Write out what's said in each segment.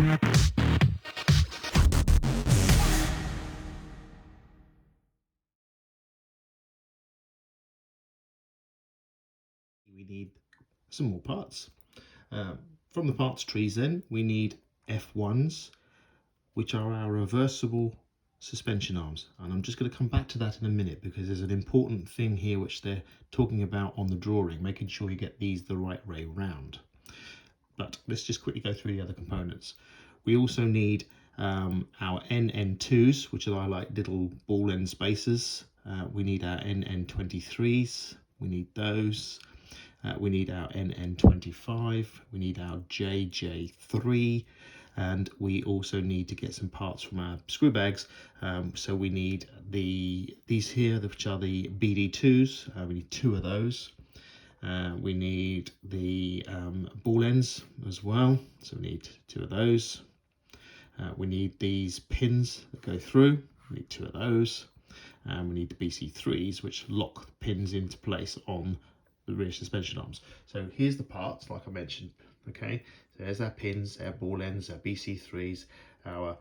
We need some more parts. From the parts trees then, we need F1s, which are our reversible suspension arms. And I'm just going to come back to that in a minute because there's an important thing here which they're talking about on the drawing, making sure you get these the right way round. But let's just quickly go through the other components. We also need our NN2s, which are like little ball end spacers. We need our NN23s, we need those. We need our NN25, we need our JJ3, and we also need to get some parts from our screw bags. So we need these here, which are the BD2s. We need 2 of those. We need the ball ends as well, so we need 2 of those. We need these pins that go through, we need 2 of those. And we need the BC3s, which lock the pins into place on the rear suspension arms. So here's the parts, like I mentioned. Okay, so there's our pins, our ball ends, our BC3s, our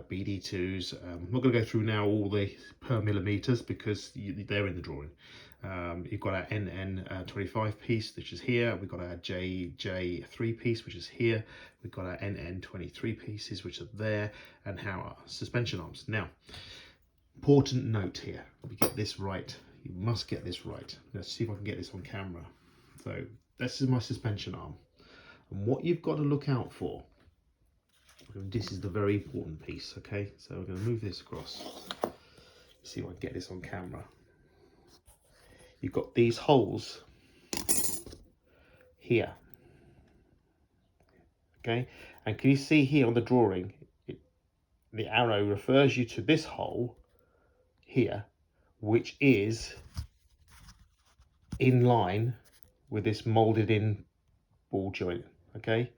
BD2s. I'm not going to go through now all the per millimeters because they're in the drawing. You've got our NN25 piece, which is here. We've got our JJ3 piece, which is here. We've got our NN23 pieces, which are there, and our suspension arms. Now, important note here, we get this right. You must get this right. Let's see if I can get this on camera. So this is my suspension arm. And what you've got to look out for, this is the very important piece, okay? So we're going to move this across. See if I can get this on camera. You've got these holes here, okay? And can you see here on the drawing, the arrow refers you to this hole here, which is in line with this molded in ball joint, okay?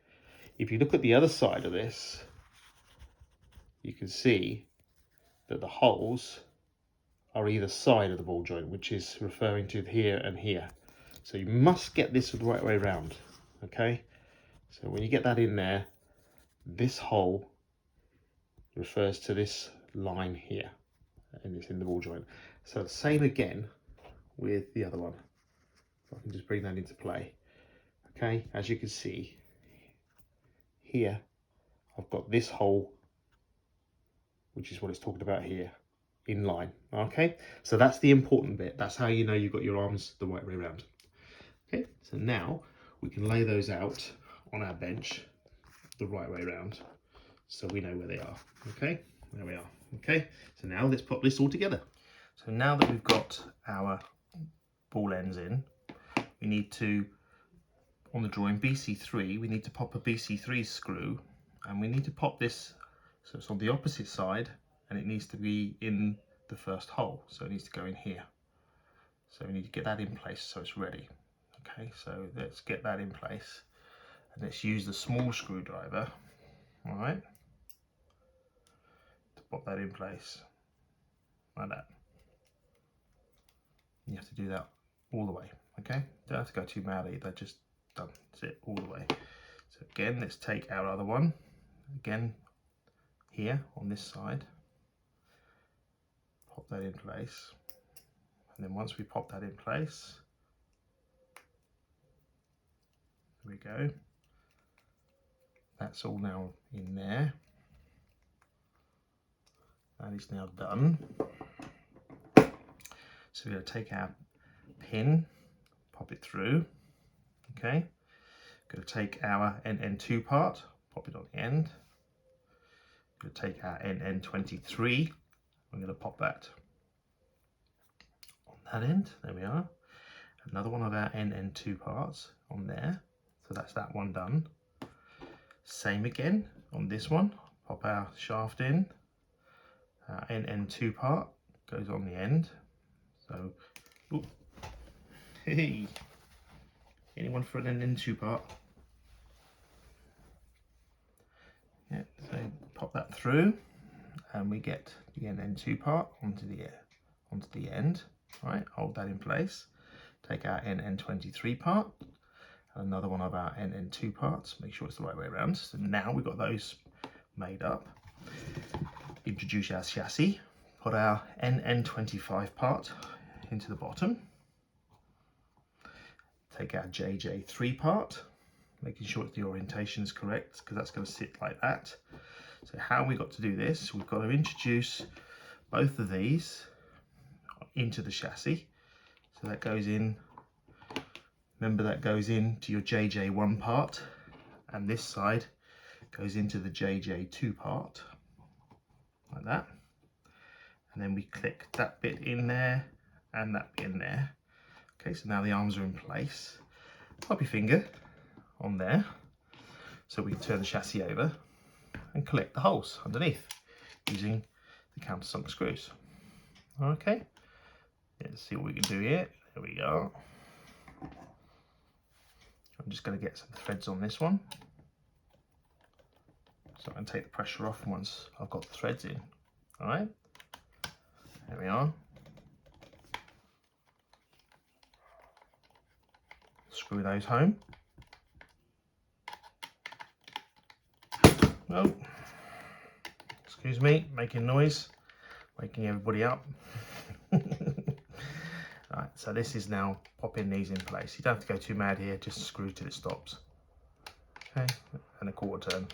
If you look at the other side of this, you can see that the holes are either side of the ball joint, which is referring to here and here. So you must get this the right way around, okay? So when you get that in there, this hole refers to this line here, and it's in the ball joint. So the same again with the other one. So I can just bring that into play. Okay, as you can see here, I've got this hole, which is what it's talking about here, in line. Okay, so that's the important bit. That's how you know you've got your arms the right way around. Okay, so now we can lay those out on our bench the right way around, so we know where they are. Okay, there we are. Okay, so now let's put this all together. So now that we've got our ball ends in, we need to, on the drawing BC3, we need to pop a BC3 screw, and we need to pop this so it's on the opposite side, and it needs to be in the first hole, so it needs to go in here. So we need to get that in place so it's ready. Okay, so let's get that in place, and let's use the small screwdriver, all right, to pop that in place like that. You have to do that all the way. Okay, don't have to go too mad either, just done. That's it, all the way. So again, let's take our other one again here on this side, pop that in place, and then once we pop that in place, there we go, that's all now in there. That is now done. So we're going to take our pin, pop it through. Okay, going to take our NN2 part, pop it on the end. Going to take our NN23, we're going to pop that on that end, there we are. Another one of our NN2 parts on there, so that's that one done. Same again on this one, pop our shaft in, our NN2 part goes on the end. So, ooh, hey, anyone for an NN2 part? Yeah, so pop that through, and we get the NN2 part onto the end. Right, hold that in place. Take our NN23 part, another one of our NN2 parts. Make sure it's the right way around. So now we've got those made up. Introduce our chassis, put our NN25 part into the bottom. Take our JJ3 part, making sure that the orientation is correct, because that's going to sit like that. So how we got to do this, we've got to introduce both of these into the chassis. So that goes in, remember that goes into your JJ1 part, and this side goes into the JJ2 part, like that. And then we click that bit in there and that bit in there. Okay, so now the arms are in place. Pop your finger on there so we can turn the chassis over and collect the holes underneath using the countersunk screws. Okay, let's see what we can do here. There we go. I'm just going to get some threads on this one. So I'm going to take the pressure off once I've got the threads in. All right, there we are. Screw those home. Oh, excuse me, making noise, waking everybody up. Right, so this is now popping these in place. You don't have to go too mad here, just screw till it stops. Okay, and a quarter turn.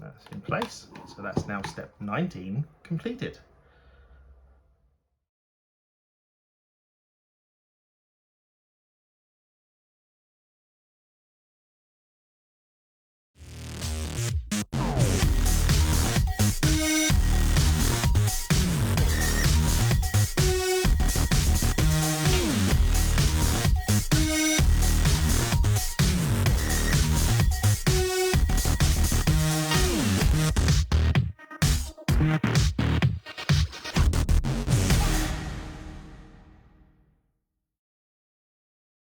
That's in place. So that's now step 19 completed.